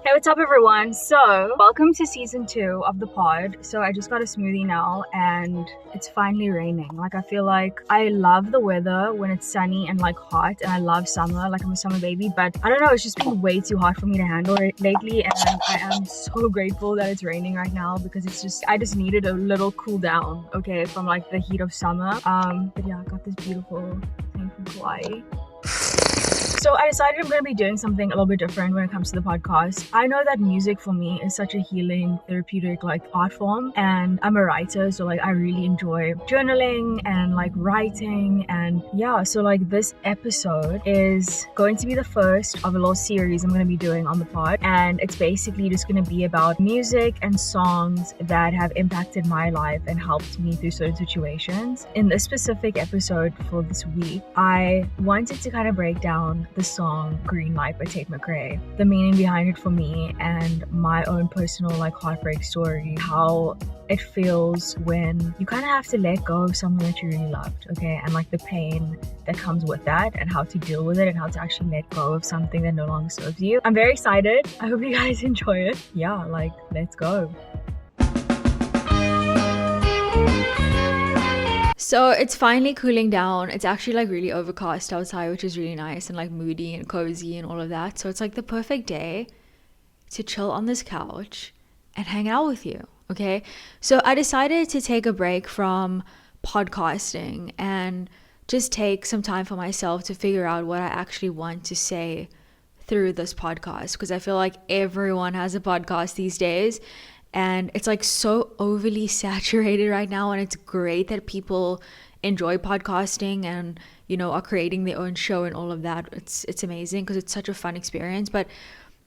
Hey, what's up everyone? So, welcome to season 2 of the pod. So, I just got a smoothie now and it's finally raining. Like, I feel like I love the weather when it's sunny and like hot, and I love summer, like I'm a summer baby, but I don't know, it's just been way too hot for me to handle lately, and I am so grateful that it's raining right now because I just needed a little cool down, okay, from like the heat of summer. But yeah, I got this beautiful thing from Hawaii. So I decided I'm going to be doing something a little bit different when it comes to the podcast. I know that music for me is such a healing, therapeutic like art form, and I'm a writer, so like I really enjoy journaling and like writing, and yeah, so like this episode is going to be the first of a little series I'm going to be doing on the pod, and it's basically just going to be about music and songs that have impacted my life and helped me through certain situations. In this specific episode for this week, I wanted to kind of break down the song Green Light by Tate McRae, the meaning behind it for me, and my own personal like heartbreak story, how it feels when you kind of have to let go of someone that you really loved, okay, and like the pain that comes with that, and how to deal with it, and how to actually let go of something that no longer serves you. I'm very excited. I hope you guys enjoy it. Yeah, like let's go. So it's finally cooling down. It's actually like really overcast outside, which is really nice, and like moody and cozy and all of that. So it's like the perfect day to chill on this couch and hang out with you, okay? So I decided to take a break from podcasting and just take some time for myself to figure out what I actually want to say through this podcast, because I feel like everyone has a podcast these days. And it's like so overly saturated right now, and it's great that people enjoy podcasting and, you know, are creating their own show and all of that. It's amazing because it's such a fun experience. But,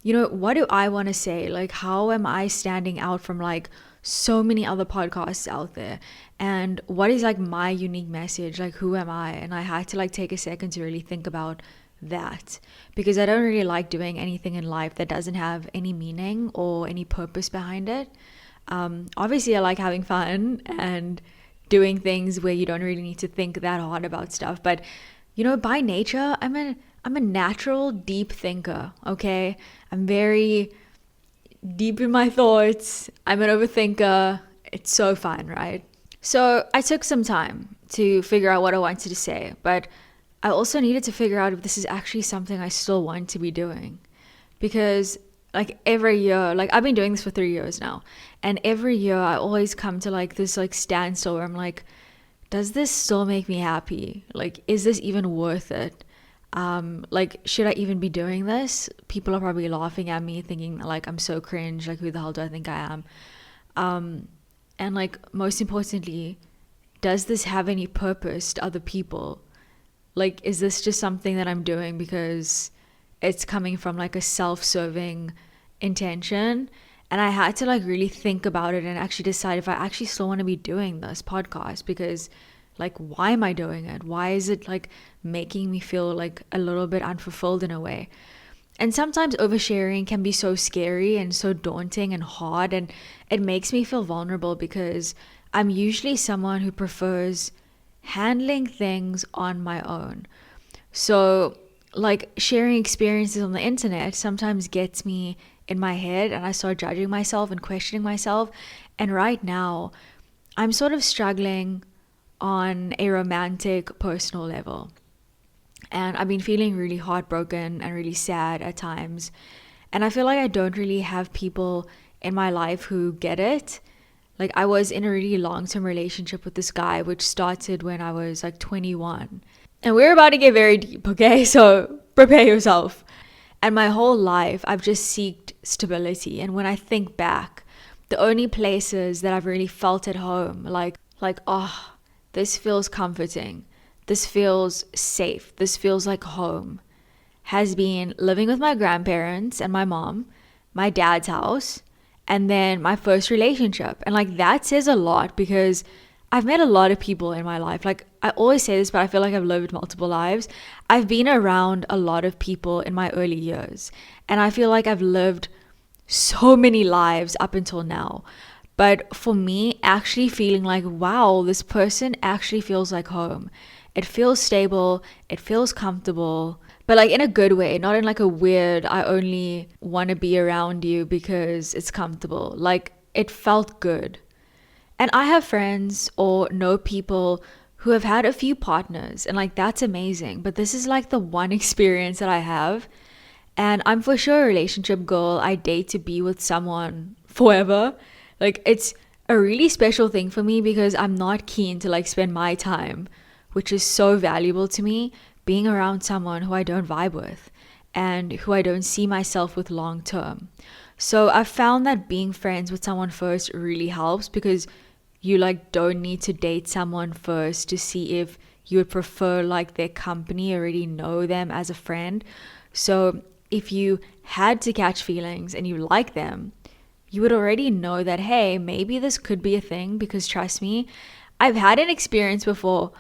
you know, what do I want to say? Like, how am I standing out from like so many other podcasts out there? And what is like my unique message? Like, who am I? And I had to like take a second to really think about that, because I don't really like doing anything in life that doesn't have any meaning or any purpose behind it. Obviously I like having fun and doing things where you don't really need to think that hard about stuff, but you know, by nature I'm a natural deep thinker, okay? I'm very deep in my thoughts. I'm an overthinker. It's so fun, right? So I took some time to figure out what I wanted to say, but I also needed to figure out if this is actually something I still want to be doing. Because like every year, like I've been doing this for 3 years now, and every year I always come to like this like standstill where I'm like, does this still make me happy? Like, is this even worth it? Like, should I even be doing this? People are probably laughing at me thinking like I'm so cringe, like who the hell do I think I am? And like, most importantly, does this have any purpose to other people? Like, is this just something that I'm doing because it's coming from like a self-serving intention? And I had to like really think about it and actually decide if I actually still want to be doing this podcast, because like, why am I doing it? Why is it like making me feel like a little bit unfulfilled in a way? And sometimes oversharing can be so scary and so daunting and hard, and it makes me feel vulnerable because I'm usually someone who prefers handling things on my own. So like sharing experiences on the internet sometimes gets me in my head, and I start judging myself and questioning myself. And right now I'm sort of struggling on a romantic personal level, and I've been feeling really heartbroken and really sad at times, and I feel like I don't really have people in my life who get it. Like, I was in a really long-term relationship with this guy, which started when I was like 21. And we're about to get very deep, okay? So prepare yourself. And my whole life, I've just sought stability. And when I think back, the only places that I've really felt at home, like, oh, this feels comforting, this feels safe, this feels like home, has been living with my grandparents and my mom, my dad's house, and then my first relationship. And like, that says a lot, because I've met a lot of people in my life. Like, I always say this, but I feel like I've lived multiple lives. I've been around a lot of people in my early years, and I feel like I've lived so many lives up until now. But for me, actually feeling like, wow, this person actually feels like home. It feels stable, it feels comfortable. but like in a good way, not in like a weird, I only want to be around you because it's comfortable. Like it felt good. And I have friends or know people who have had a few partners, and like that's amazing. But this is like the one experience that I have. And I'm for sure a relationship girl. I date to be with someone forever. Like it's a really special thing for me because I'm not keen to like spend my time, which is so valuable to me, being around someone who I don't vibe with and who I don't see myself with long term. So I've found that being friends with someone first really helps because you like don't need to date someone first to see if you would prefer like their company, already know them as a friend. So if you had to catch feelings and you like them, you would already know that, hey, maybe this could be a thing, because trust me, I've had an experience before.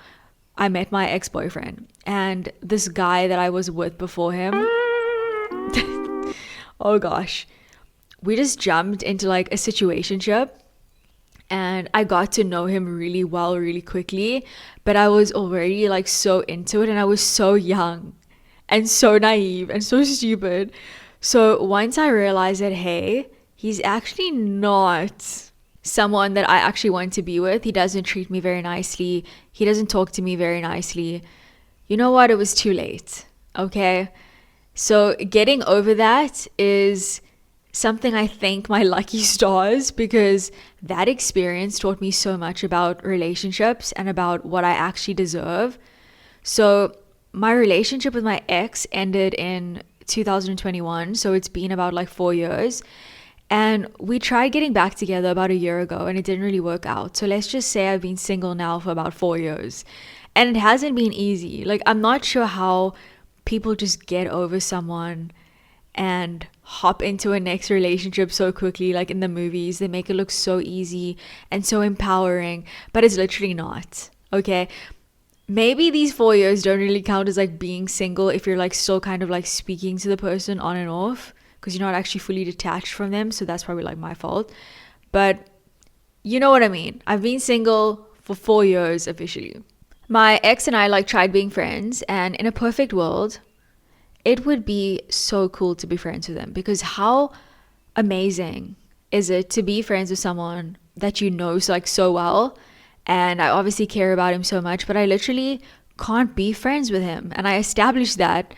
I met my ex-boyfriend, and this guy that I was with before him, oh gosh, we just jumped into like a situationship, and I got to know him really well really quickly, but I was already like so into it, and I was so young and so naive and so stupid. So once I realized that, hey, he's actually not someone that I actually want to be with. He doesn't treat me very nicely. He doesn't talk to me very nicely. You know what? It was too late. Okay? So getting over that is something I thank my lucky stars, because that experience taught me so much about relationships and about what I actually deserve. So my relationship with my ex ended in 2021. So it's been about like 4 years. And we tried getting back together about a year ago and it didn't really work out. So let's just say I've been single now for about 4 years. And it hasn't been easy. Like, I'm not sure how people just get over someone and hop into a next relationship so quickly. Like in the movies, they make it look so easy and so empowering, but it's literally not. Okay? Maybe these 4 years don't really count as like being single if you're like still kind of like speaking to the person on and off, because you're not actually fully detached from them. So that's probably like my fault. But you know what I mean. I've been single for 4 years officially. My ex and I like tried being friends, and in a perfect world, it would be so cool to be friends with him, because how amazing is it to be friends with someone that you know like so well. And I obviously care about him so much, but I literally can't be friends with him. And I established that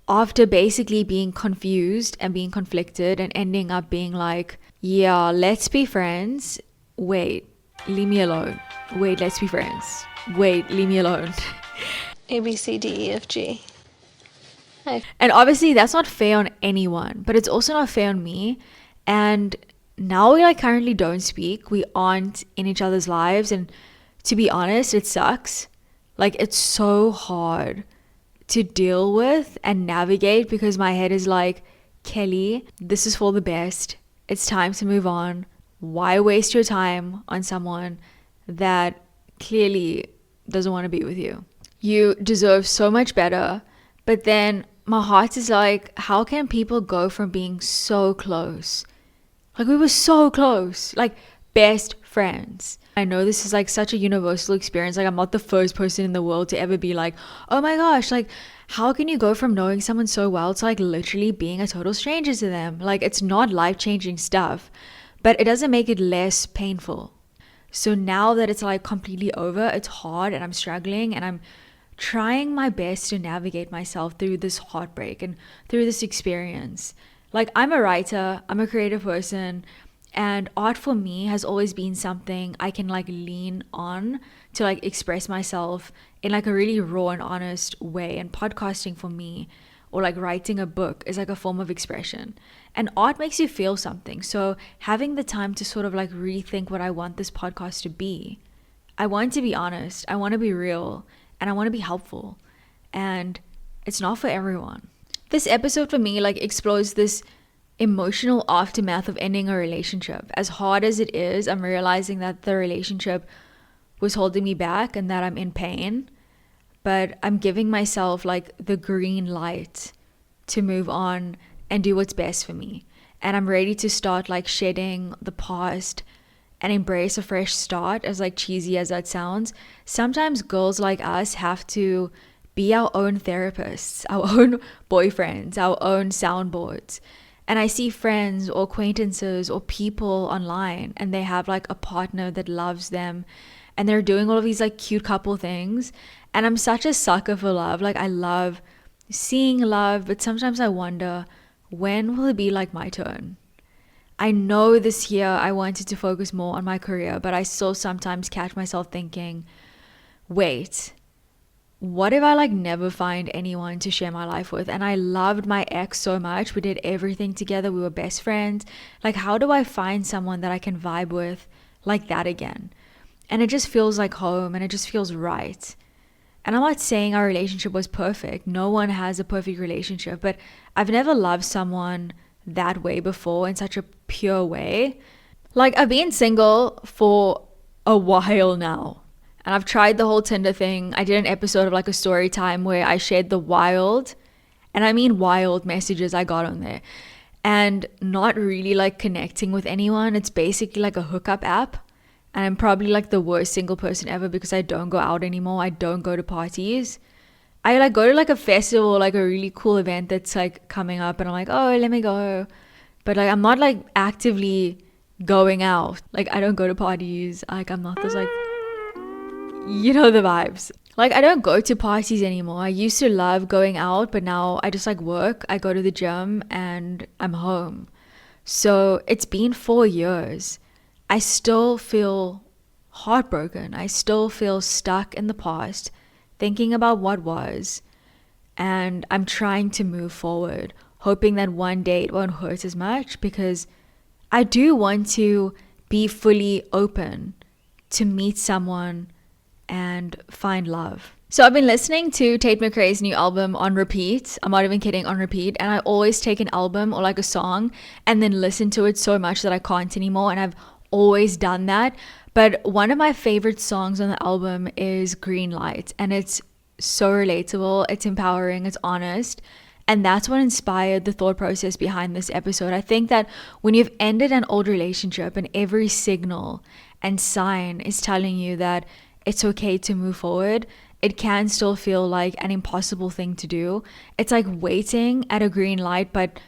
after basically being confused and being conflicted and ending up being like, yeah, let's be friends. Wait, leave me alone. Wait, let's be friends. Wait, leave me alone. A, B, C, D, E, F, G. And obviously that's not fair on anyone, but it's also not fair on me. And now we like currently don't speak. We aren't in each other's lives. And to be honest, it sucks. Like, it's so hard to deal with and navigate, because my head is like, Kelly, this is for the best. It's time to move on. Why waste your time on someone that clearly doesn't want to be with you? You deserve so much better. But then my heart is like, how can people go from being so close? Like, we were so close, like best friends. I know this is like such a universal experience. Like, I'm not the first person in the world to ever be like, oh my gosh, like, how can you go from knowing someone so well to like literally being a total stranger to them? Like, it's not life-changing stuff, but it doesn't make it less painful. So now that it's like completely over, it's hard and I'm struggling, and I'm trying my best to navigate myself through this heartbreak and through this experience. Like, I'm a writer, I'm a creative person, and art for me has always been something I can like lean on to like express myself in like a really raw and honest way. And podcasting for me, or like writing a book, is like a form of expression. And art makes you feel something. So having the time to sort of like rethink what I want this podcast to be. I want to be honest, I want to be real, and I want to be helpful. And it's not for everyone. This episode for me like explores this emotional aftermath of ending a relationship. As hard as it is, I'm realizing that the relationship was holding me back and that I'm in pain. But I'm giving myself like the green light to move on and do what's best for me. And I'm ready to start like shedding the past and embrace a fresh start, as like cheesy as that sounds. Sometimes girls like us have to be our own therapists, our own boyfriends, our own soundboards. And I see friends or acquaintances or people online and they have like a partner that loves them and they're doing all of these like cute couple things. And I'm such a sucker for love. Like I love seeing love, but sometimes I wonder, when will it be like my turn? I know this year I wanted to focus more on my career, but I still sometimes catch myself thinking, wait, what if I like never find anyone to share my life with? And I loved my ex so much. We did everything together. We were best friends. Like, how do I find someone that I can vibe with like that again? And it just feels like home and it just feels right. And I'm not saying our relationship was perfect. No one has a perfect relationship, but I've never loved someone that way before in such a pure way. Like, I've been single for a while now. And I've tried the whole Tinder thing. I did an episode of like a story time where I shared the wild, and I mean wild messages I got on there. And not really like connecting with anyone. It's basically like a hookup app. And I'm probably like the worst single person ever because I don't go out anymore. I don't go to parties. I like go to like a festival, like a really cool event that's like coming up and I'm like, oh, let me go. But like I'm not like actively going out. Like I don't go to parties. Like I'm not this like, you know the vibes. Like I don't go to parties anymore. I used to love going out, but now I just like work. I go to the gym and I'm home. So it's been 4 years. I still feel heartbroken. I still feel stuck in the past, thinking about what was. And I'm trying to move forward, hoping that one day it won't hurt as much because I do want to be fully open to meet someone and find love. So I've been listening to Tate McRae's new album on repeat. I'm not even kidding, on repeat. And I always take an album or like a song and then listen to it so much that I can't anymore. And I've always done that. But one of my favorite songs on the album is Green Light. And it's so relatable. It's empowering. It's honest. And that's what inspired the thought process behind this episode. I think that when you've ended an old relationship and every signal and sign is telling you that it's okay to move forward, it can still feel like an impossible thing to do. It's like waiting at a green light, but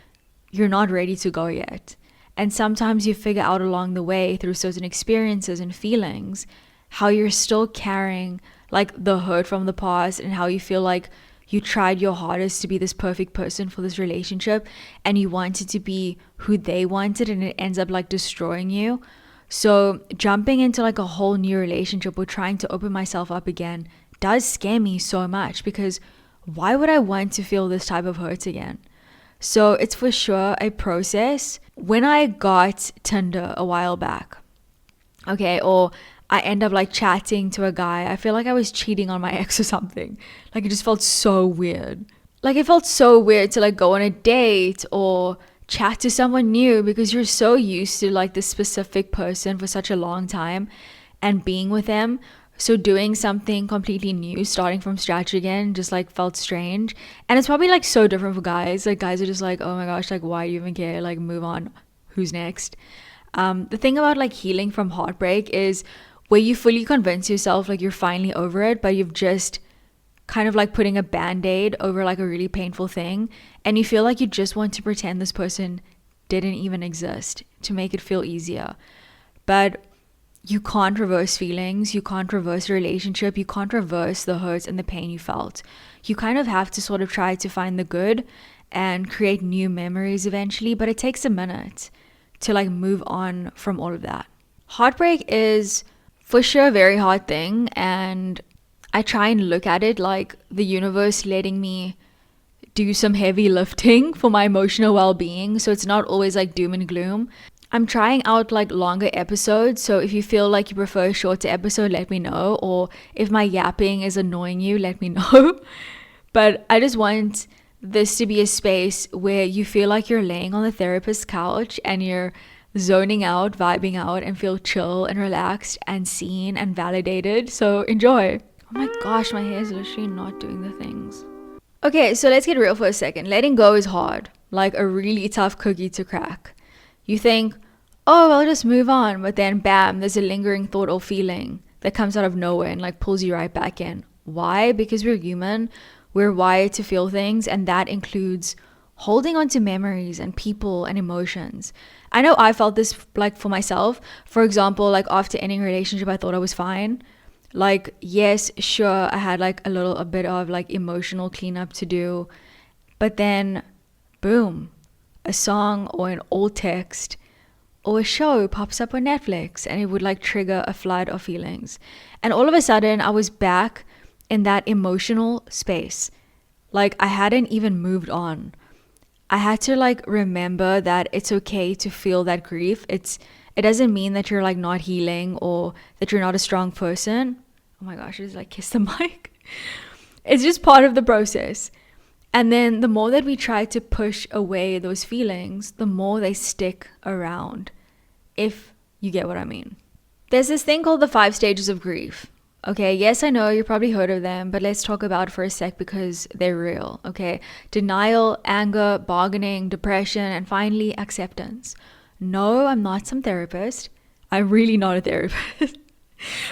you're not ready to go yet. And sometimes you figure out along the way through certain experiences and feelings how you're still carrying like the hurt from the past and how you feel like you tried your hardest to be this perfect person for this relationship and you wanted to be who they wanted and it ends up like destroying you. So jumping into like a whole new relationship or trying to open myself up again does scare me so much because why would I want to feel this type of hurt again? So it's for sure a process. When I got Tinder a while back, okay, or I end up like chatting to a guy, I feel like I was cheating on my ex or something. Like it just felt so weird. Like it felt so weird to like go on a date or chat to someone new because you're so used to like this specific person for such a long time and being with them. So doing something completely new, starting from scratch again, just like felt strange. And it's probably like so different for guys. Like guys are just like, oh my gosh, like why do you even care? Like move on. Who's next? The thing about like healing from heartbreak is where you fully convince yourself like you're finally over it, but you've just kind of like putting a band-aid over like a really painful thing. And you feel like you just want to pretend this person didn't even exist to make it feel easier. But you can't reverse feelings, you can't reverse a relationship, you can't reverse the hurt and the pain you felt. You kind of have to sort of try to find the good and create new memories eventually, but it takes a minute to like move on from all of that. Heartbreak is for sure a very hard thing, and I try and look at it like the universe letting me do some heavy lifting for my emotional well-being, so it's not always like doom and gloom. I'm trying out like longer episodes, so if you feel like you prefer a shorter episode, let me know, or if my yapping is annoying you, let me know. But I just want this to be a space where you feel like you're laying on the therapist's couch and you're zoning out, vibing out, and feel chill and relaxed and seen and validated. So enjoy. Oh my gosh, my hair is literally not doing the things. Okay, so let's get real for a second. Letting go is hard, like a really tough cookie to crack. You think, oh, I'll just move on, but then bam, there's a lingering thought or feeling that comes out of nowhere and like pulls you right back in. Why? Because we're human. We're wired to feel things, and that includes holding on to memories and people and emotions. I know I felt this like for myself. For example, like after ending a relationship, I thought I was fine. Like, yes, sure, I had like a bit of like emotional cleanup to do, but then boom, a song or an old text or a show pops up on Netflix and it would like trigger a flood of feelings. And all of a sudden, I was back in that emotional space. Like, I hadn't even moved on. I had to like remember that it's okay to feel that grief. It doesn't mean that you're like not healing or that you're not a strong person. Oh my gosh, I just like kissed the mic. It's just part of the process. And then the more that we try to push away those feelings, the more they stick around, if you get what I mean. There's this thing called the 5 stages of grief. Okay, yes, I know you probably heard of them, but let's talk about it for a sec because they're real, okay? Denial, anger, bargaining, depression, and finally acceptance. No, I'm not some therapist. I'm really not a therapist.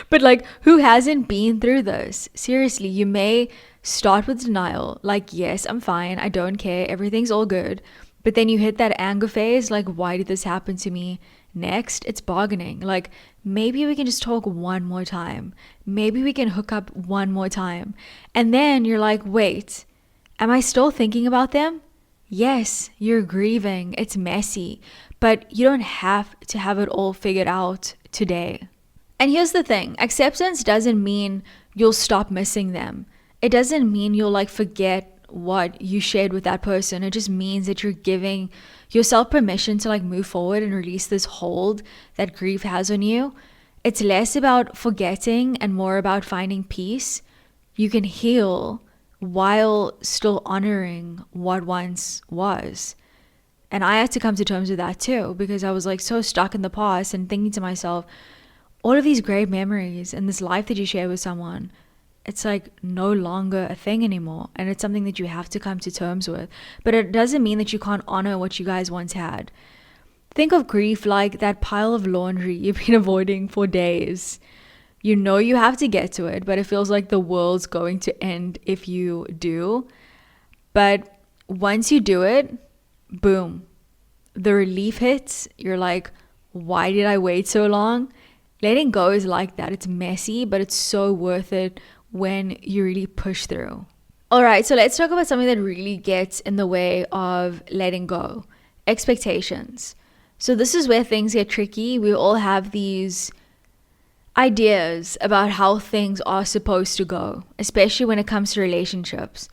But like, who hasn't been through this? Seriously, you may start with denial, like, yes, I'm fine, I don't care, everything's all good. But then you hit that anger phase, like, why did this happen to me? Next, it's bargaining. Like, maybe we can just talk one more time. Maybe we can hook up one more time. And then you're like, wait, am I still thinking about them? Yes, you're grieving. It's messy. But you don't have to have it all figured out today. And here's the thing. Acceptance doesn't mean you'll stop missing them. It doesn't mean you'll like forget what you shared with that person. It just means that you're giving yourself permission to like move forward and release this hold that grief has on you. It's less about forgetting and more about finding peace. You can heal while still honoring what once was. And I had to come to terms with that too, because I was like so stuck in the past and thinking to myself, all of these great memories and this life that you share with someone, it's like no longer a thing anymore, and it's something that you have to come to terms with. But it doesn't mean that you can't honor what you guys once had. Think of grief like that pile of laundry you've been avoiding for days. You know you have to get to it, but it feels like the world's going to end if you do. But once you do it, boom, the relief hits. You're like, why did I wait so long? Letting go is like that. It's messy, but it's so worth it when you really push through. All right, so let's talk about something that really gets in the way of letting go. Expectations. So this is where things get tricky. We all have these ideas about how things are supposed to go, especially when it comes to relationships.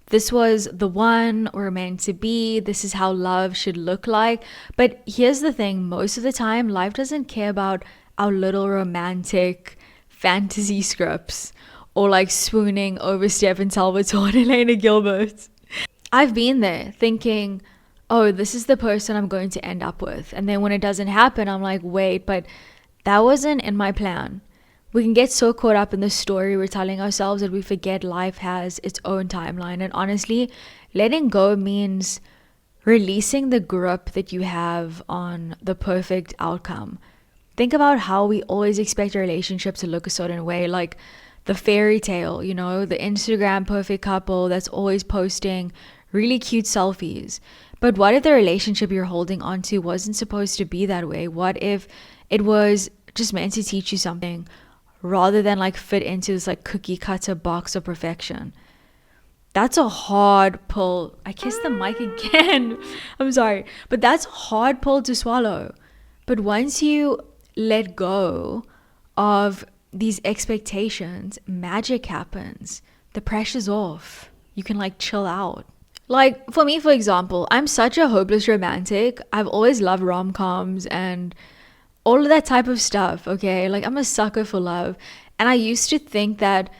This was the one we're meant to be. This is how love should look like. But here's the thing. Most of the time, life doesn't care about our little romantic fantasy scripts or like swooning over Stephen Salvatore and Elena Gilbert. I've been there thinking, oh, this is the person I'm going to end up with. And then when it doesn't happen, I'm like, wait, but that wasn't in my plan. We can get so caught up in the story we're telling ourselves that we forget life has its own timeline. And honestly, letting go means releasing the grip that you have on the perfect outcome. Think about how we always expect a relationship to look a certain way, like the fairy tale, you know, the Instagram perfect couple that's always posting really cute selfies. But what if the relationship you're holding on to wasn't supposed to be that way? What if it was just meant to teach you something rather than like fit into this like cookie cutter box of perfection? That's a hard pull. I kissed the mic again. I'm sorry. But that's a hard pull to swallow. But once you let go of these expectations, magic happens. The pressure's off. You can like chill out. Like for me, for example, I'm such a hopeless romantic. I've always loved rom-coms and all of that type of stuff, okay? Like I'm a sucker for love. And I used to think that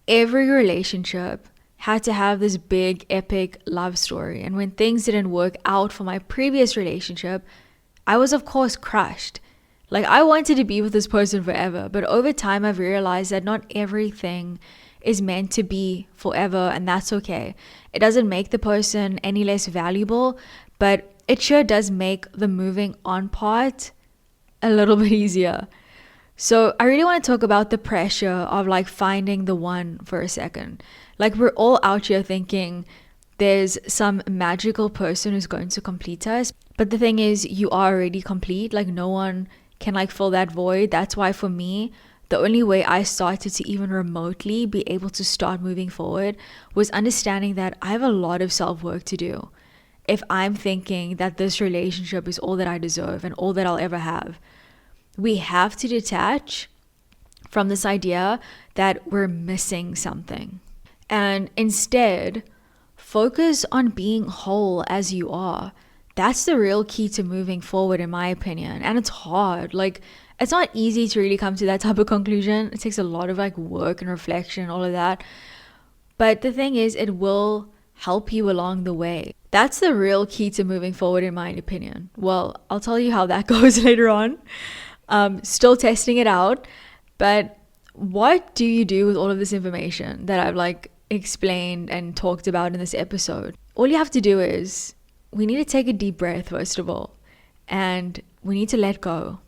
every relationship had to have this big epic love story. And when things didn't work out for my previous relationship, I was of course crushed. Like I wanted to be with this person forever, but over time I've realized that not everything is meant to be forever, and that's okay. It doesn't make the person any less valuable, but it sure does make the moving on part a little bit easier. So I really want to talk about the pressure of like finding the one for a second. Like we're all out here thinking there's some magical person who's going to complete us. But the thing is, you are already complete. Like no one can like fill that void. That's why for me, the only way I started to even remotely be able to start moving forward was understanding that I have a lot of self-work to do. If I'm thinking that this relationship is all that I deserve and all that I'll ever have, we have to detach from this idea that we're missing something and instead focus on being whole as you are. That's the real key to moving forward, in my opinion. And it's hard. Like, it's not easy to really come to that type of conclusion. It takes a lot of like work and reflection and all of that. But the thing is, it will help you along the way. That's the real key to moving forward, in my opinion. Well, I'll tell you how that goes later on. Still testing it out. But what do you do with all of this information that I've like explained and talked about in this episode? All you have to do is, we need to take a deep breath, first of all, and we need to let go.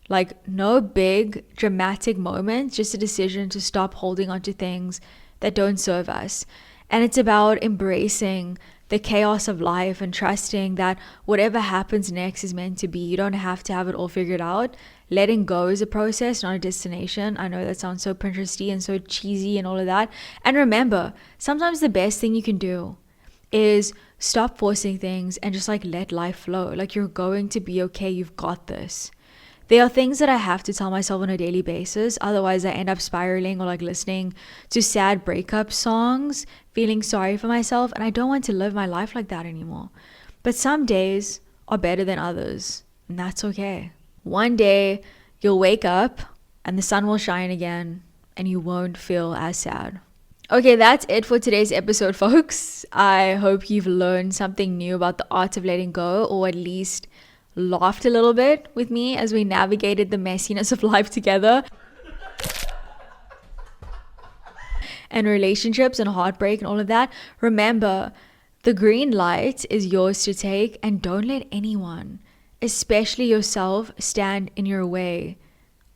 Like, no big dramatic moment, just a decision to stop holding on to things that don't serve us. And it's about embracing the chaos of life and trusting that whatever happens next is meant to be. You don't have to have it all figured out. Letting go is a process, not a destination. I know that sounds so Pinteresty and so cheesy and all of that. And remember, sometimes the best thing you can do is stop forcing things and just like let life flow. Like, you're going to be okay. You've got this. There are things that I have to tell myself on a daily basis. Otherwise, I end up spiraling or like listening to sad breakup songs, feeling sorry for myself. And I don't want to live my life like that anymore. But some days are better than others. And that's okay. One day, you'll wake up and the sun will shine again and you won't feel as sad. Okay, that's it for today's episode, folks. I hope you've learned something new about the art of letting go, or at least laughed a little bit with me as we navigated the messiness of life together. And relationships and heartbreak and all of that. Remember, the green light is yours to take, and don't let anyone, especially yourself, stand in your way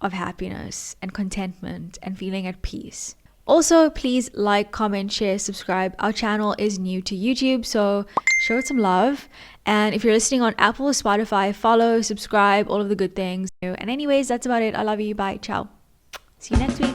of happiness and contentment and feeling at peace. Also, please like, comment, share, subscribe. Our channel is new to YouTube, so show it some love. And if you're listening on Apple or Spotify, follow, subscribe, all of the good things. And anyways, that's about it. I love you. Bye. Ciao. See you next week.